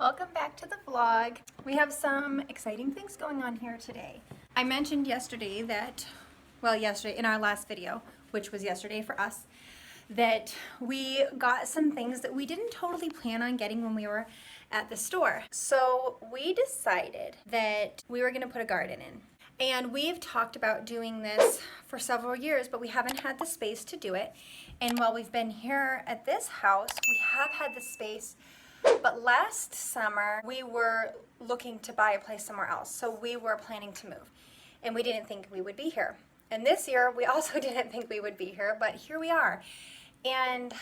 Welcome back to the vlog. We have some exciting things going on here today. I mentioned yesterday that, yesterday in our last video, which was yesterday for us, that we got some things that we didn't totally plan on getting when we were at the store. So we decided that we were gonna put a garden in. And we've talked about doing this for several years, but we haven't had the space to do it. And while we've been here at this house, we have had the space. But last summer, we were looking to buy a place somewhere else. So we were planning to move. And we didn't think we would be here. And this year, we also didn't think we would be here, but here we are. And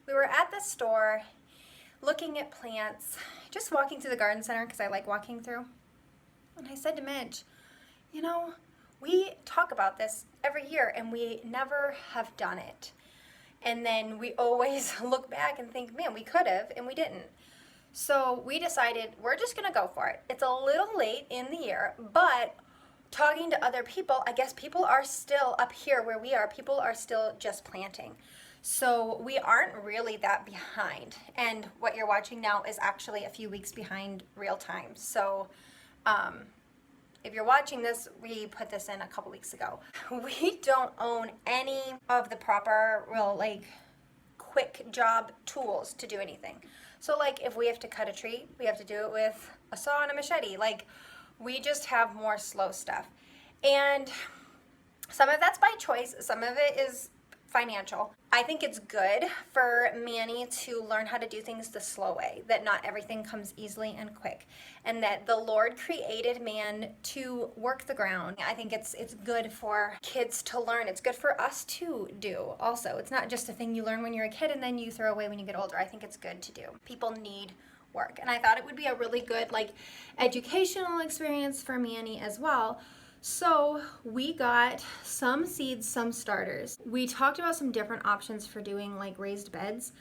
we were at the store looking at plants, just walking through the garden center because I like walking through. And I said to Mitch, you know, we talk about this every year and we never have done it. And then we always look back and think, man, we could have, and we didn't. So we decided we're just gonna go for it. It's a little late in the year, but talking to other people, I guess people are still up here where we are, people are still just planting. So we aren't really that behind. And what you're watching now is actually a few weeks behind real time. So if you're watching this, we put this in a couple weeks ago. We don't own any of the proper real quick job tools to do anything. So if we have to cut a tree, we have to do it with a saw and a machete. We just have more slow stuff. And some of that's by choice, some of it is financial. I think it's good for Manny to learn how to do things the slow way, that not everything comes easily and quick, and that the Lord created man to work the ground. I think it's good for kids to learn. It's good for us to do also. It's not just a thing you learn when you're a kid and then you throw away when you get older. I think it's good to do. People need work, and I thought it would be a really good educational experience for Manny as well. So we got some seeds, some starters. We talked about some different options for doing raised beds,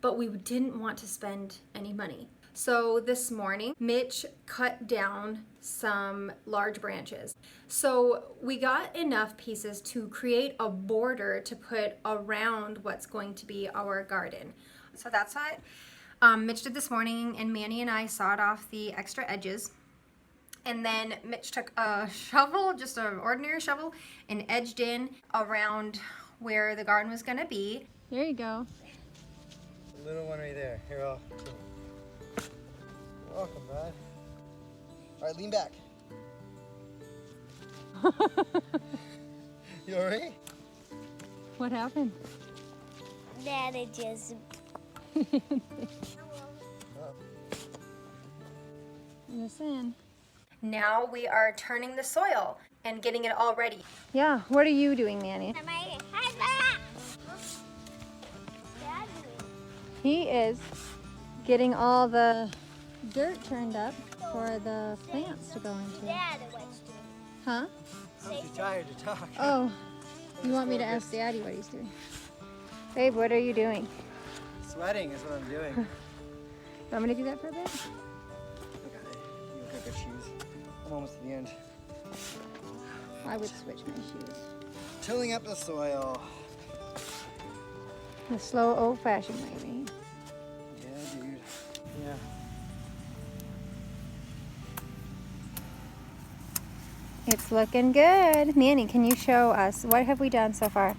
but we didn't want to spend any money. So this morning, Mitch cut down some large branches. So we got enough pieces to create a border to put around what's going to be our garden. So that's what Mitch did this morning, and Manny and I sawed off the extra edges. And then Mitch took a shovel, just an ordinary shovel, and edged in around where the garden was gonna be. There you go. The little one right there. Here, I'll. You're welcome, bud. All right, lean back. You all right? What happened? Dad, it just... Listen. Now we are turning the soil and getting it all ready. Yeah, what are you doing, Manny? He is getting all the dirt turned up for the plants to go into. Dad, what's doing? Huh? I'm too tired to talk. Oh, you want me to ask Daddy what he's doing? Babe, what are you doing? Sweating is what I'm doing. Want me to do that for a bit? I got it. You look like good shoes. I'm almost at the end. I would switch my shoes. Tilling up the soil. The slow old-fashioned way, right? Yeah, dude. Yeah. It's looking good. Manny, can you show us, what have we done so far?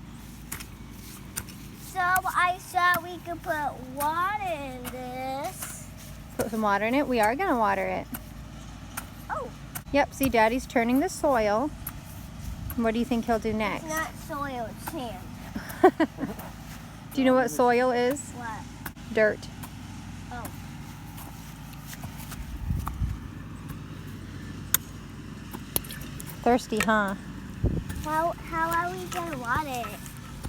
So I thought we could put water in this. Put some water in it? We are gonna water it. Oh. Yep, see Daddy's turning the soil. What do you think he'll do next? It's not soil, it's sand. Do you know what soil is? What? Dirt. Oh. Thirsty, huh? How are we gonna water it?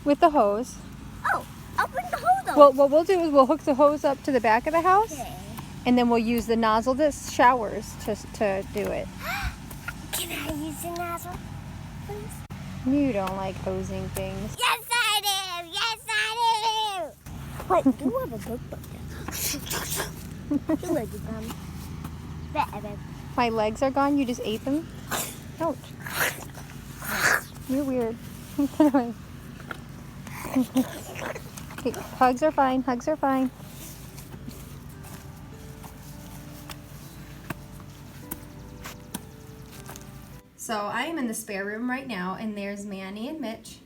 With the hose. Oh, open the hose up. Well, what we'll do is we'll hook the hose up to the back of the house, Okay. and then we'll use the nozzle that showers to do it. Can I use the nozzle, please? You don't like hosing things. Yes, I do! Yes, I do! Wait, you have a good book. You like it, Better. My legs are gone. You just ate them? Ouch. You're weird. Get away. Okay, hugs are fine. Hugs are fine. So I am in the spare room right now, and there's Manny and Mitch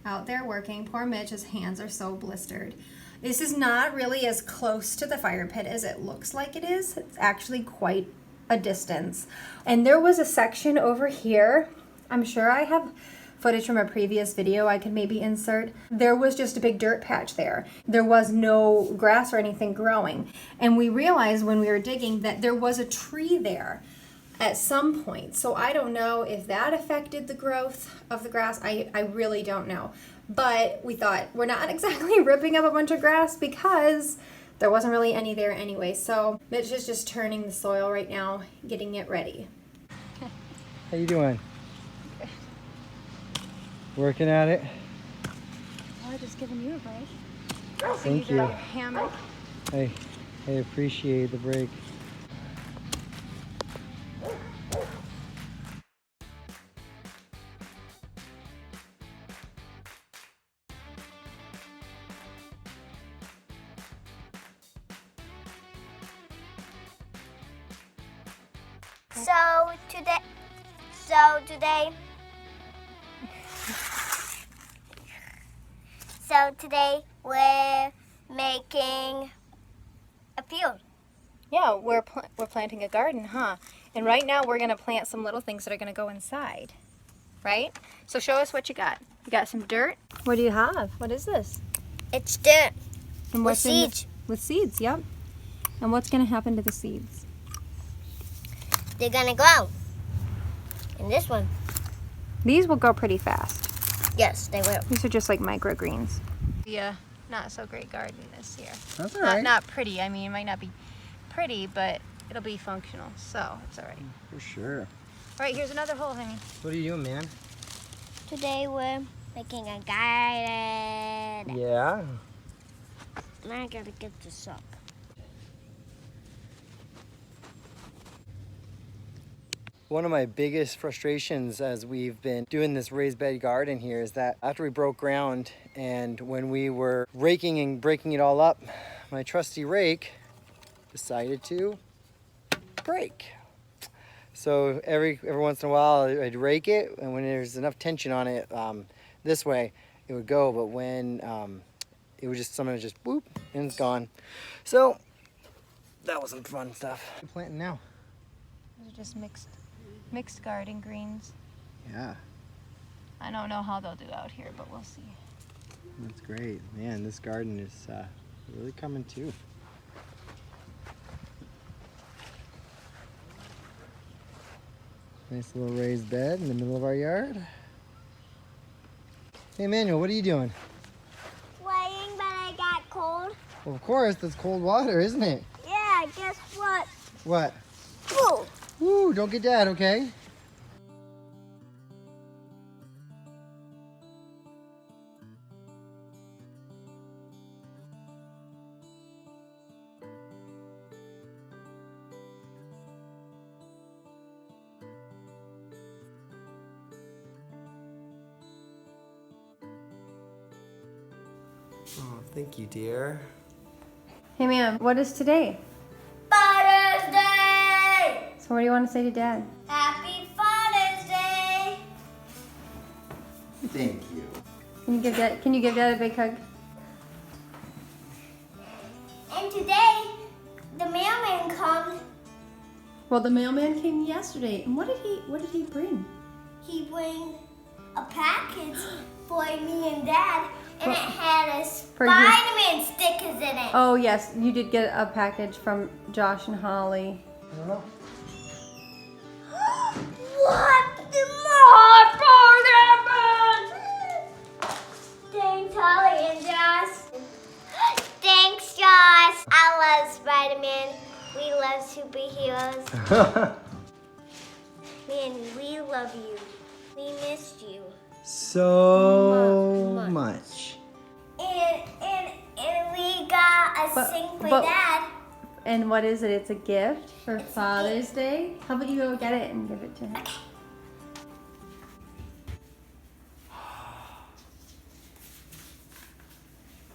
out there working. Poor Mitch, his hands are so blistered. This is not really as close to the fire pit as it looks like it is. It's actually quite a distance. And there was a section over here. I'm sure I have footage from a previous video I could maybe insert. There was just a big dirt patch there. There was no grass or anything growing. And we realized when we were digging that there was a tree there at some point. So I don't know if that affected the growth of the grass. I really don't know. But we thought we're not exactly ripping up a bunch of grass because there wasn't really any there anyway. So Mitch is just turning the soil right now, getting it ready. How you doing? Working at it? Oh, just giving you a break. Thank you. Your hammock. I appreciate the break. So today we're making a field. Yeah, we're planting a garden, huh? And right now we're gonna plant some little things that are gonna go inside, right? So show us what you got. You got some dirt. What do you have? What is this? It's dirt. And With in seeds. With seeds, yep. And what's gonna happen to the seeds? They're gonna grow. And this one. These will grow pretty fast. Yes, they will. These are just like microgreens. Yeah, not so great garden this year. That's all right. Not pretty. I mean, it might not be pretty, but it'll be functional, so it's all right. For sure. All right, here's another hole, honey. What are you doing, man? Today we're making a garden. Yeah. And I gotta get this up. One of my biggest frustrations as we've been doing this raised bed garden here is that after we broke ground and when we were raking and breaking it all up, my trusty rake decided to break. So every once in a while I'd rake it, and when there's enough tension on it this way, it would go, but when it was just something just whoop and it's gone. So that was some fun stuff. What are you planting now? These are just mixed garden greens. Yeah. I don't know how they'll do out here, but we'll see. That's great. Man, this garden is really coming too. Nice little raised bed in the middle of our yard. Hey, Emmanuel, what are you doing? Playing, but I got cold. Well, of course, that's cold water, isn't it? Yeah, guess what? What? Ooh. Woo, don't get Dad, okay? Oh, thank you, dear. Hey, ma'am, what is today? Father's Day! So what do you want to say to Dad? Happy Father's Day! Thank you. Can you give Dad a big hug? And today, the mailman comes. Well, the mailman came yesterday, and what did he bring? He brings a package for me and Dad, and it had a Spider-Man stickers in it. Oh yes, you did get a package from Josh and Holly. I don't know. What the more Thanks, Holly and Josh. Thanks, Josh. I love Spider-Man. We love superheroes. Man, we love you. We missed you. So much. And we got a sing for Dad. And what is it? It's a gift for Father's Day? How about you go get it and give it to him? Okay.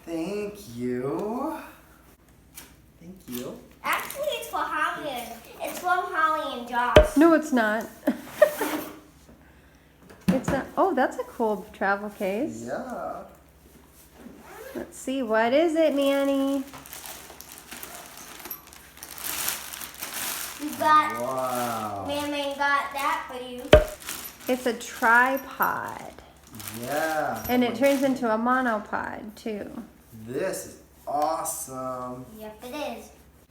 Thank you. Thank you. Actually, it's for Holly. It's from Holly and Josh. No, it's not. Oh, that's a cool travel case. Yeah. Let's see, what is it, Manny? You got, Wow. Mammy got that for you. It's a tripod. Yeah. And it turns into a monopod, too. This is awesome. Yep, it is.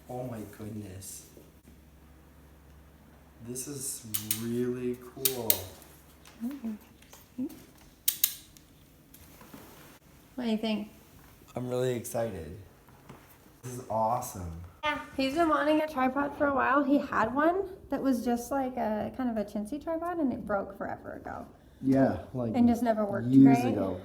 Oh my goodness. This is really cool. What do you think? I'm really excited. This is awesome. Yeah. He's been wanting a tripod for a while. He had one that was just like a kind of a chintzy tripod, and it broke forever ago. Yeah, like And just never worked years great. ago.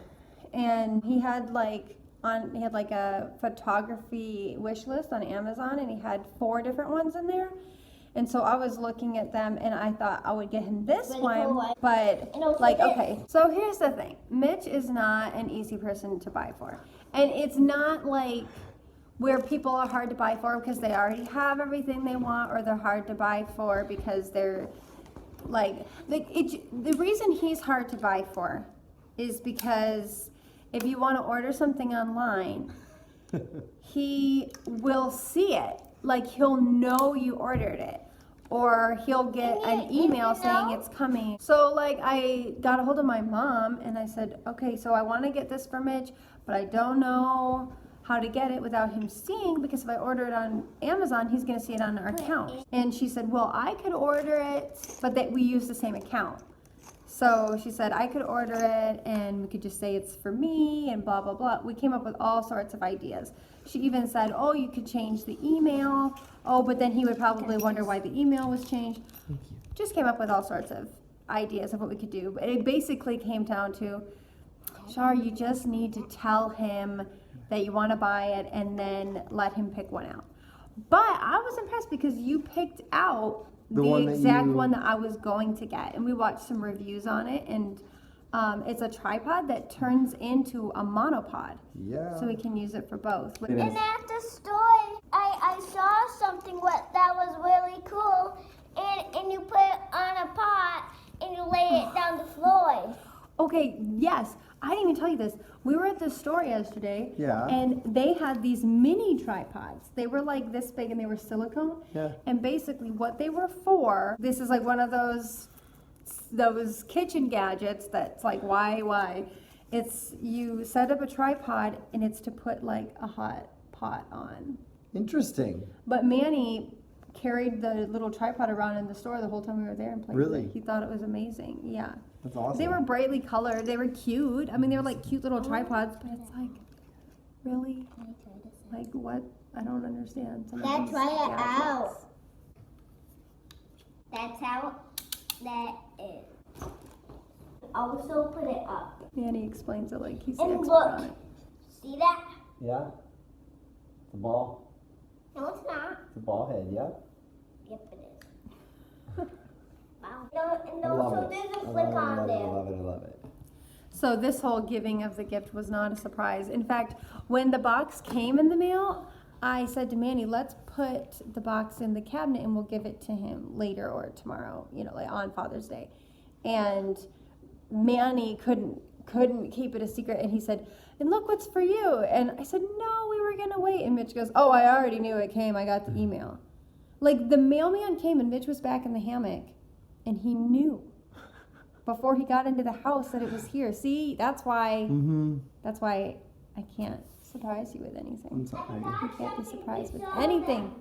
And he had like a photography wish list on Amazon, and he had 4 different ones in there. And so I was looking at them, and I thought I would get him this Really one, cool. but And also like, this. okay. So here's the thing: Mitch is not an easy person to buy for, and it's not like where people are hard to buy for because they already have everything they want, or they're hard to buy for because they're like the reason he's hard to buy for is because if you want to order something online, he will see it. Like, he'll know you ordered it, or he'll get an email saying it's coming. So like, I got a hold of my mom and I said, okay, so I want to get this for Mitch, but I don't know how to get it without him seeing, because if I order it on Amazon, he's going to see it on our account. And she said, well, I could order it, but that we use the same account. So she said I could order it and we could just say it's for me and blah, blah, blah. We came up with all sorts of ideas. She even said, oh, you could change the email. Oh, but then he would probably wonder why the email was changed. Just came up with all sorts of ideas of what we could do. But it basically came down to, Char, you just need to tell him that you want to buy it and then let him pick one out. But I was impressed because you picked out the exact one that I was going to get, and we watched some reviews on it, and it's a tripod that turns into a monopod. Yeah. So we can use it for both. And at the store, I saw something that was really cool, and you put it on a pot and you lay it down the floor. Okay, yes, I didn't even tell you this. We were at the store yesterday, Yeah. and they had these mini tripods. They were like this big, and they were silicone. Yeah. And basically what they were for, this is like one of those kitchen gadgets that's like, why? It's, you set up a tripod, and it's to put like a hot pot on. Interesting. But Manny carried the little tripod around in the store the whole time we were there and played with Really? it. He thought it was amazing. Yeah. That's awesome. They were brightly colored. They were cute. I mean, they were like cute little tripods, but it's like, really? Like, what? I don't understand. Some of Let's these try it gadgets. out. That's how that is. Also put it up. Manny explains it like he's the And expert look. on it. See that? Yeah. The ball. No, it's not. The ball head. Yeah. Yep, it is. Wow. No, and I also love it. there's a I flick love it. on I there. love it. I love it. So this whole giving of the gift was not a surprise. In fact, when the box came in the mail, I said to Manny, let's put the box in the cabinet and we'll give it to him later or tomorrow, like on Father's Day. And Manny couldn't keep it a secret, and he said, and look what's for you. And I said, no, we were gonna wait. And Mitch goes, oh, I already knew it came. I got the email. Like, the mailman came and Mitch was back in the hammock, and he knew before he got into the house that it was here. See, that's why I can't surprise you with anything. I'm sorry. You can't be surprised with anything.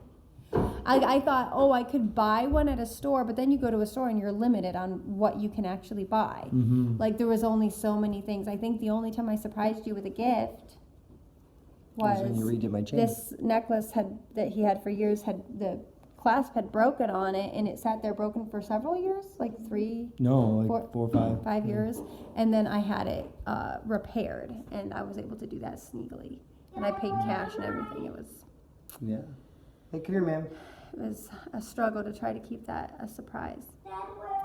I thought, oh, I could buy one at a store, but then you go to a store and you're limited on what you can actually buy. Like, there was only so many things. I think the only time I surprised you with a gift was when you redid my chain. this necklace that he had for years, had the clasp had broken on it, and it sat there broken for several years, like 4 4 or 5. 5 years, and then I had it repaired, and I was able to do that sneakily, and I paid cash and everything. It Hey, come here, ma'am. was a struggle to try to keep that a surprise.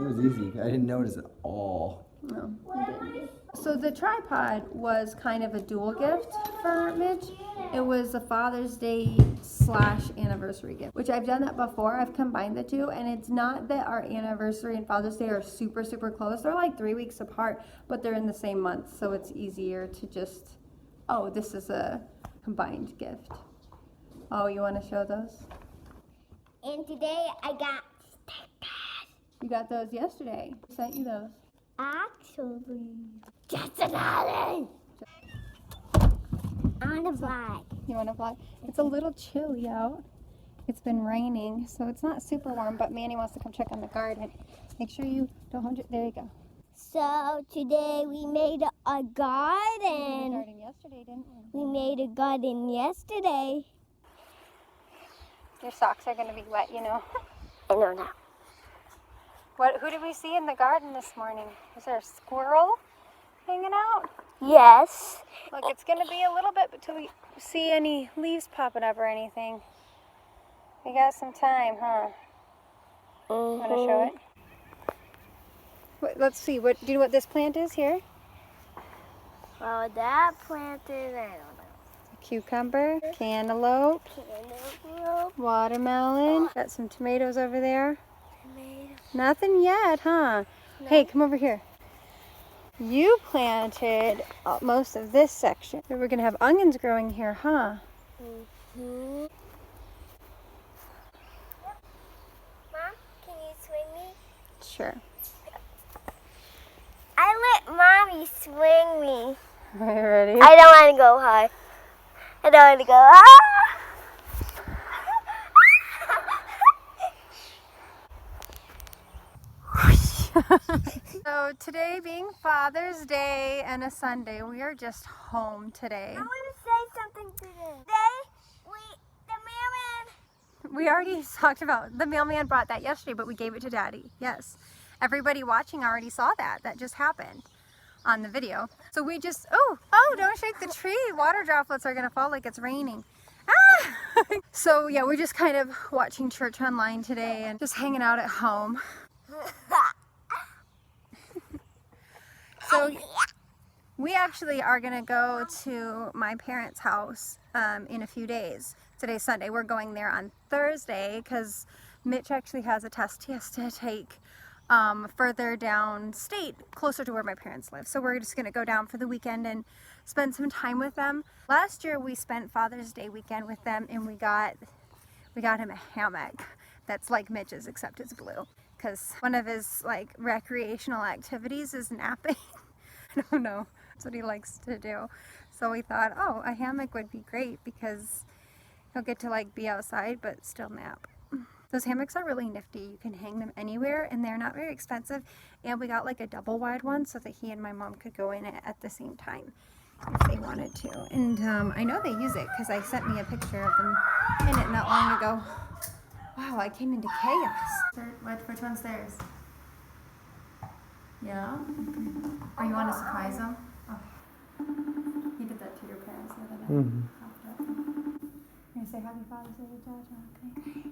It was easy. I didn't notice at all. No, I didn't. So the tripod was kind of a dual gift for Mitch. It was a Father's Day / anniversary gift, which I've done that before. I've combined the two, and it's not that our anniversary and Father's Day are super, super close. They're like 3 weeks apart, but they're in the same month, so it's easier to just, oh, this is a combined gift. Oh, you want to show those? And today I got stickers. You got those yesterday. I sent you those. Actually, just another. On a vlog. You want to vlog? It's a little chilly out. It's been raining, so it's not super warm, but Manny wants to come check on the garden. Make sure you don't hold it. There you go. So today we made a garden. We made a garden yesterday, didn't we? We made a garden yesterday. Your socks are going to be wet, you know. I know now. Who did we see in the garden this morning? Was there a squirrel hanging out? Yes. Look, it's going to be a little bit until we see any leaves popping up or anything. We got some time, huh? Want to show it? Wait, let's see. Do you know what this plant is here? Oh, that plant is, I don't know. Cucumber, cantaloupe, Cantaloupe. watermelon. Got some tomatoes over there. Tomato. Nothing yet, huh? No. Hey, come over here. You planted most of this section. So we're going to have onions growing here, huh? Mom, can you swing me? Sure. I let Mommy swing me. Are you ready? I don't want to go high. I don't want to go. Ah! So today being Father's Day and a Sunday, we are just home today. I want to say something today. The mailman. We already talked about, the mailman brought that yesterday, but we gave it to Daddy. Yes. Everybody watching already saw that. That just happened on the video. So we just, oh, don't shake the tree. Water droplets are going to fall like it's raining. Ah! So yeah, we're just kind of watching church online today and just hanging out at home. So we actually are going to go to my parents' house in a few days. Today's Sunday. We're going there on Thursday because Mitch actually has a test he has to take further down state, closer to where my parents live. So we're just going to go down for the weekend and spend some time with them. Last year we spent Father's Day weekend with them, and we got him a hammock that's like Mitch's, except it's blue. Because one of his like recreational activities is napping. I don't know, that's what he likes to do. So we thought, oh, a hammock would be great because he'll get to like be outside but still nap. Those hammocks are really nifty. You can hang them anywhere and they're not very expensive. And we got like a double wide one so that he and my mom could go in it at the same time if they wanted to. And I know they use it because I sent me a picture of them in it not long ago. Wow, I came into chaos. Which one's theirs? Yeah? Okay. Or you want to surprise them? Oh. You did that to your parents the other day. Mm-hmm. You're going to say Happy Father's Day to Dad? Okay.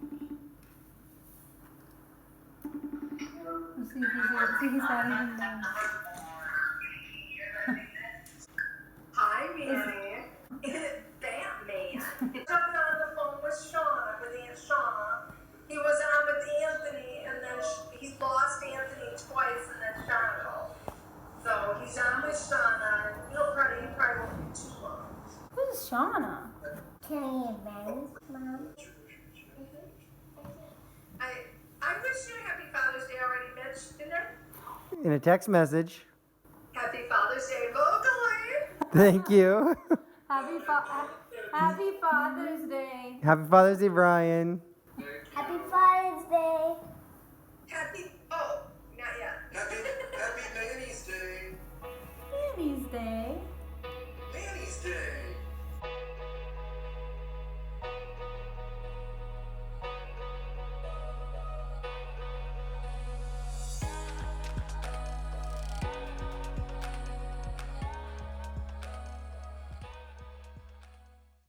Let's see if he's not even there. Hi, Manny. It's Batman. Talking on the phone with Shauna, with Aunt Shauna. He was on with Anthony, and then he lost Anthony twice, and then Shauna. So he's on with Shauna, and he probably won't be too long. Who's Shauna? Can I advance, Mom? I wish you a happy Father's Day already, Mitch, didn't I? In a text message. Happy Father's Day vocally. Thank you. Happy Father's Day. Happy Father's Day, Brian.